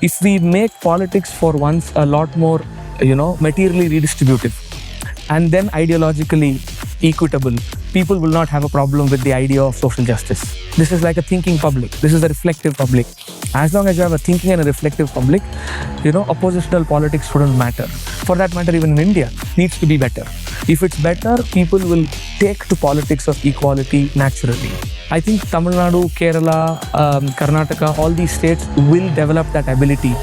If we make politics for once a lot more, materially redistributive and then ideologically equitable, people will not have a problem with the idea of social justice. This is like a thinking public. This is a reflective public. As long as you have a thinking and a reflective public, oppositional politics shouldn't matter. For that matter, even in India, needs to be better. If it's better, people will take to politics of equality naturally. I think Tamil Nadu, Kerala, Karnataka, all these states will develop that ability.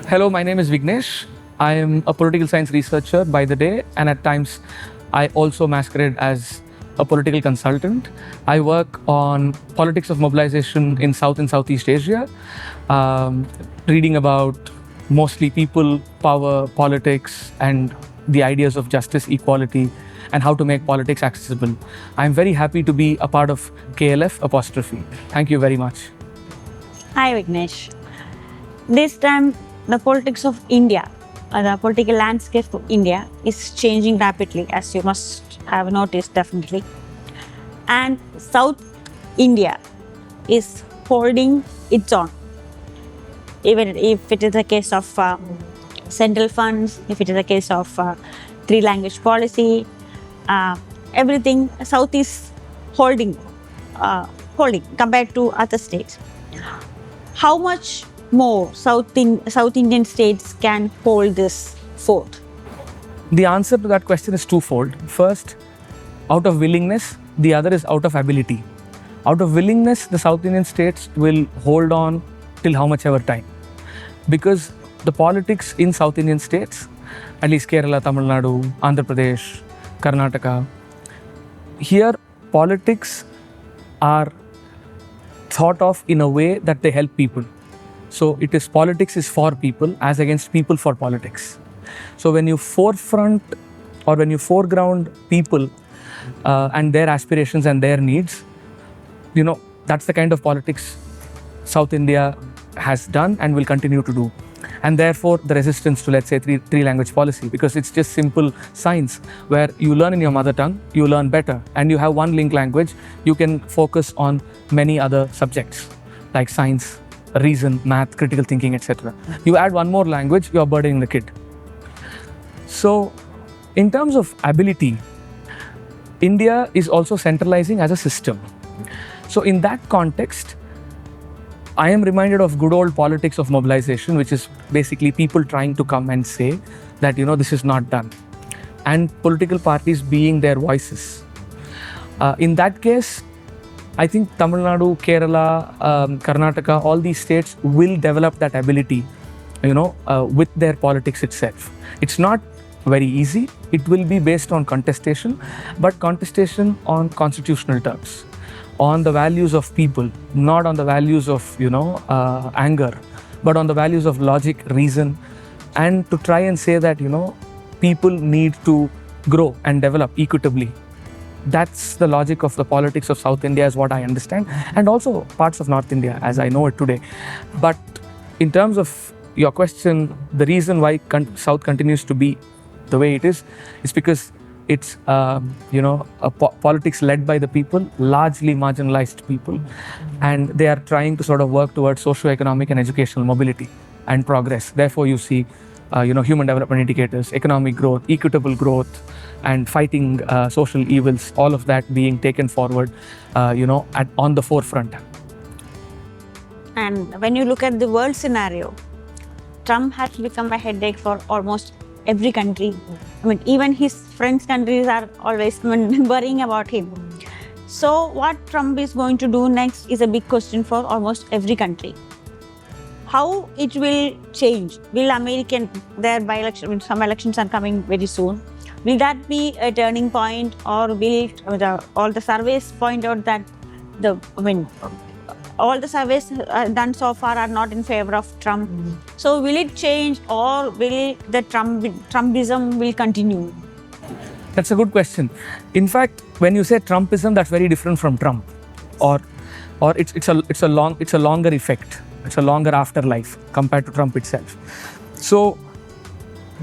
Hello, my name is Vignesh. I am a political science researcher by the day, and at times I also masquerade as a political consultant. I work on politics of mobilization in South and Southeast Asia, reading about mostly people, power, politics, and the ideas of justice, equality, and how to make politics accessible. I'm very happy to be a part of KLF Apostrophe. Thank you very much. Hi Vignesh. This time the politics of India, the political landscape of India is changing rapidly, as you must have noticed definitely. And South India is holding its own. Even if it is a case of central funds, if it is a case of three language policy, everything South is holding compared to other states. How much more South Indian states can hold this fort? The answer to that question is twofold. First, out of willingness, the other is out of ability. Out of willingness, the South Indian states will hold on till how much ever time. Because the politics in South Indian states, at least Kerala, Tamil Nadu, Andhra Pradesh, Karnataka, here politics are thought of in a way that they help people. So it is politics is for people as against people for politics. So when you foreground people and their aspirations and their needs, that's the kind of politics South India has done and will continue to do. And therefore the resistance to, let's say, three language policy, because it's just simple science where you learn in your mother tongue, you learn better, and you have one link language, you can focus on many other subjects like science, reason, math, critical thinking, etc. You add one more language, you are burdening the kid. So in terms of ability, India is also centralizing as a system. So in that context, I am reminded of good old politics of mobilization, which is basically people trying to come and say that, this is not done. And political parties being their voices. In that case, I think Tamil Nadu, Kerala, Karnataka, all these states will develop that ability, with their politics itself. It's not very easy. It will be based on contestation, but contestation on constitutional terms, on the values of people, not on the values of, anger, but on the values of logic, reason, and to try and say that, people need to grow and develop equitably. That's the logic of the politics of South India, is what I understand, and also parts of North India as I know it today. But in terms of your question, the reason why South continues to be the way it is because it's politics led by the people, largely marginalized people, and they are trying to sort of work towards socio-economic and educational mobility and progress. Therefore, you see, human development indicators, economic growth, equitable growth, and fighting social evils, all of that being taken forward, on the forefront. And when you look at the world scenario, Trump has become a headache for almost every country. I mean, even his friends' countries are always worrying about him. So what Trump is going to do next is a big question for almost every country. How it will change? Will their by-election, some elections are coming very soon. Will that be a turning point, or will all the surveys point out that all the surveys done so far are not in favor of Trump? So will it change, or will the Trumpism will continue? That's a good question. In fact, when you say Trumpism, that's very different from Trump, or it's a longer effect. It's a longer afterlife compared to Trump itself. So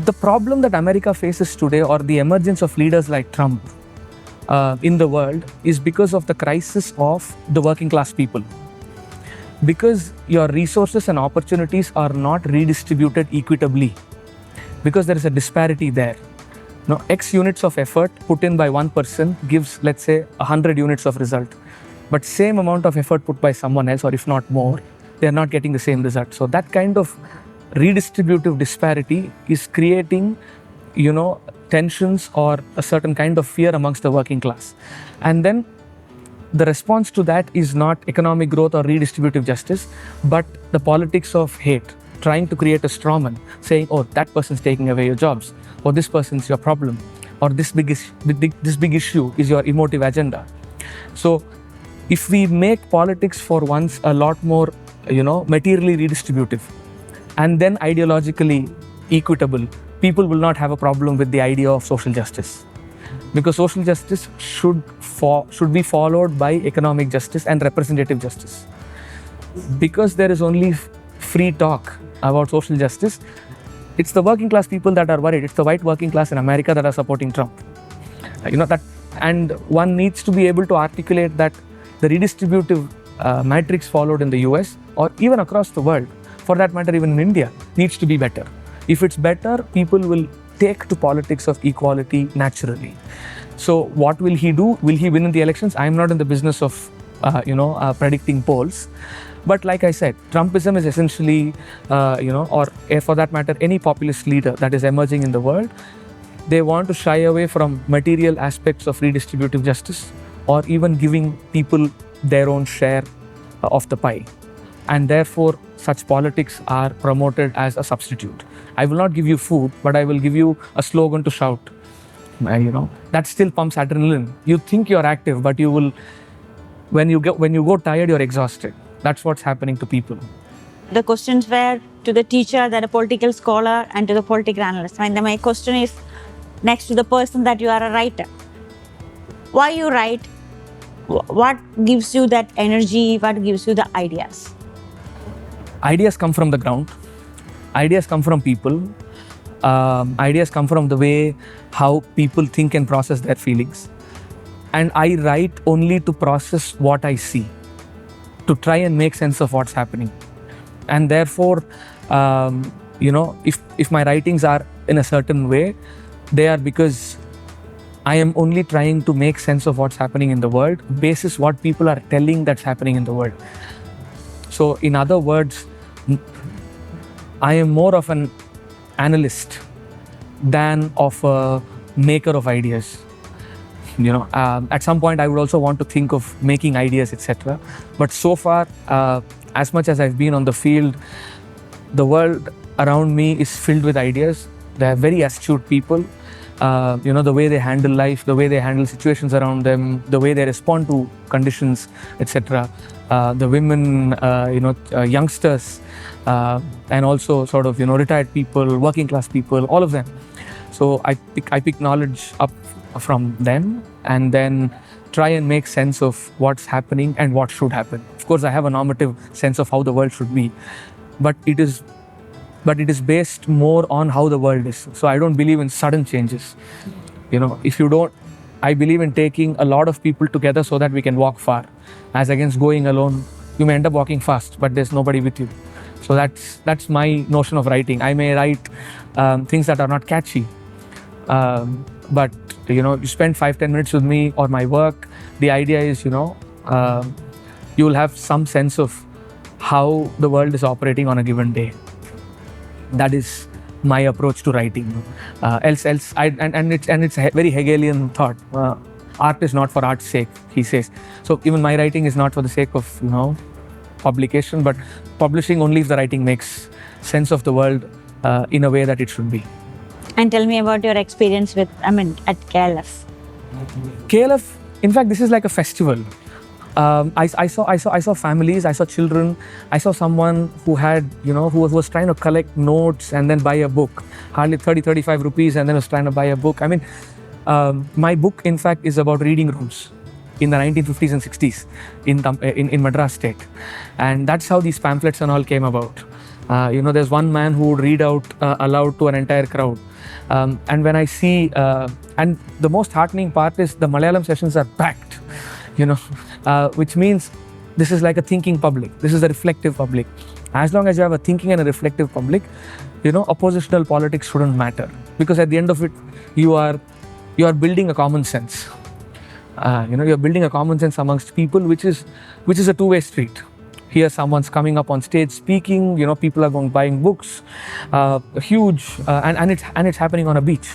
the problem that America faces today, or the emergence of leaders like Trump in the world, is because of the crisis of the working class people. Because your resources and opportunities are not redistributed equitably, because there is a disparity there. Now, X units of effort put in by one person gives, let's say, 100 units of result. But same amount of effort put by someone else, or if not more, they are not getting the same result. So that kind of redistributive disparity is creating, tensions or a certain kind of fear amongst the working class. And then the response to that is not economic growth or redistributive justice, but the politics of hate, trying to create a straw man, saying, oh, that person's taking away your jobs, or this person's your problem, or this big issue is your emotive agenda. So if we make politics for once a lot more, materially redistributive and then ideologically equitable, people will not have a problem with the idea of social justice. Because social justice should be followed by economic justice and representative justice. Because there is only free talk about social justice, it's the working class people that are worried. It's the white working class in America that are supporting Trump. And one needs to be able to articulate that the redistributive matrix followed in the US, or even across the world, for that matter even in India, needs to be better. If it's better, people will take to politics of equality naturally. So what will he do? Will he win in the elections? I'm not in the business of predicting polls. But like I said, Trumpism is essentially, or for that matter, any populist leader that is emerging in the world, they want to shy away from material aspects of redistributive justice, or even giving people their own share of the pie. And therefore, such politics are promoted as a substitute. I will not give you food, but I will give you a slogan to shout. That still pumps adrenaline. You think you're active, but you will, when you go tired, you're exhausted. That's what's happening to people. The questions were to the teacher, then a political scholar, and to the political analyst. And my question is next to the person that you are a writer. Why you write? What gives you that energy? What gives you the ideas? Ideas come from the ground. Ideas come from people. Ideas come from the way how people think and process their feelings. And I write only to process what I see, to try and make sense of what's happening. And therefore, if my writings are in a certain way, they are because I am only trying to make sense of what's happening in the world, basis what people are telling that's happening in the world. So in other words, I am more of an analyst than of a maker of ideas. At some point I would also want to think of making ideas, etc. But so far, as much as I've been on the field, the world around me is filled with ideas. They are very astute people. The way they handle life, the way they handle situations around them, the way they respond to conditions, etc. The women, youngsters, and also sort of, retired people, working class people, all of them. So I pick knowledge up from them and then try and make sense of what's happening and what should happen. Of course, I have a normative sense of how the world should be, but it is based more on how the world is. So I don't believe in sudden changes. I believe in taking a lot of people together so that we can walk far. As against going alone, you may end up walking fast, but there's nobody with you. So that's my notion of writing. I may write things that are not catchy, but you spend 5-10 minutes with me or my work. The idea is, you will have some sense of how the world is operating on a given day. That is my approach to writing. It's a very Hegelian thought. Art is not for art's sake, he says. So even my writing is not for the sake of publication, but publishing only if the writing makes sense of the world in a way that it should be. And tell me about your experience at KLF. KLF, in fact, this is like a festival. I saw families, I saw children, I saw someone who had, who was trying to collect notes and then buy a book, hardly 30-35 rupees, and then was trying to buy a book. I mean, my book, in fact, is about reading rooms in the 1950s and 60s in Madras state. And that's how these pamphlets and all came about. There's one man who would read out aloud to an entire crowd. And when I see, and the most heartening part is the Malayalam sessions are packed, which means this is like a thinking public. This is a reflective public. As long as you have a thinking and a reflective public, oppositional politics shouldn't matter, because at the end of it, you are building a common sense. You're building a common sense amongst people, which is a two-way street. Here, someone's coming up on stage speaking. People are buying books, huge, and it's happening on a beach.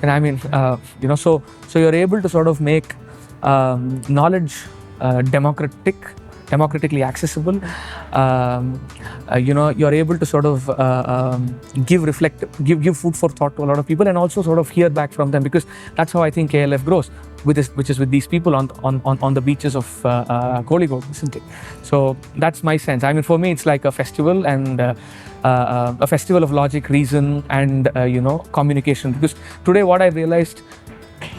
And I mean, so you're able to sort of make knowledge democratically accessible. You're able to sort of give food for thought to a lot of people, and also sort of hear back from them, because that's how I think KLF grows, which is with these people on the beaches of Kozhikode, isn't it? So that's my sense. I mean, for me, it's like a festival, and a festival of logic, reason, and communication. Because today, what I realized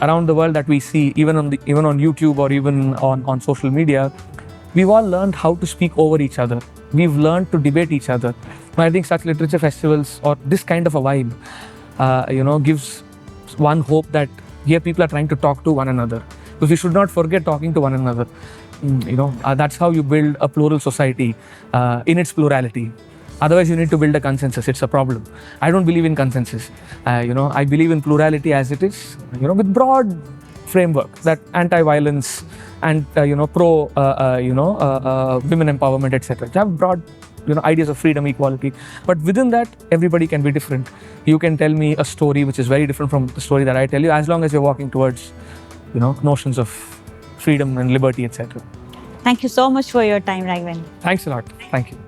around the world that we see, even on YouTube or even on social media, we've all learned how to speak over each other. We've learned to debate each other. And I think such literature festivals, or this kind of a vibe, gives one hope that here people are trying to talk to one another. Because we should not forget talking to one another. That's how you build a plural society in its plurality. Otherwise, you need to build a consensus. It's a problem. I don't believe in consensus. I believe in plurality as it is, with broad framework, that anti-violence and pro women empowerment, etc. You have broad ideas of freedom, equality, but within that, everybody can be different. You can tell me a story which is very different from the story that I tell you, as long as you're walking towards notions of freedom and liberty, etc. Thank you so much for your time, Raghavan. Thanks a lot. Thank you.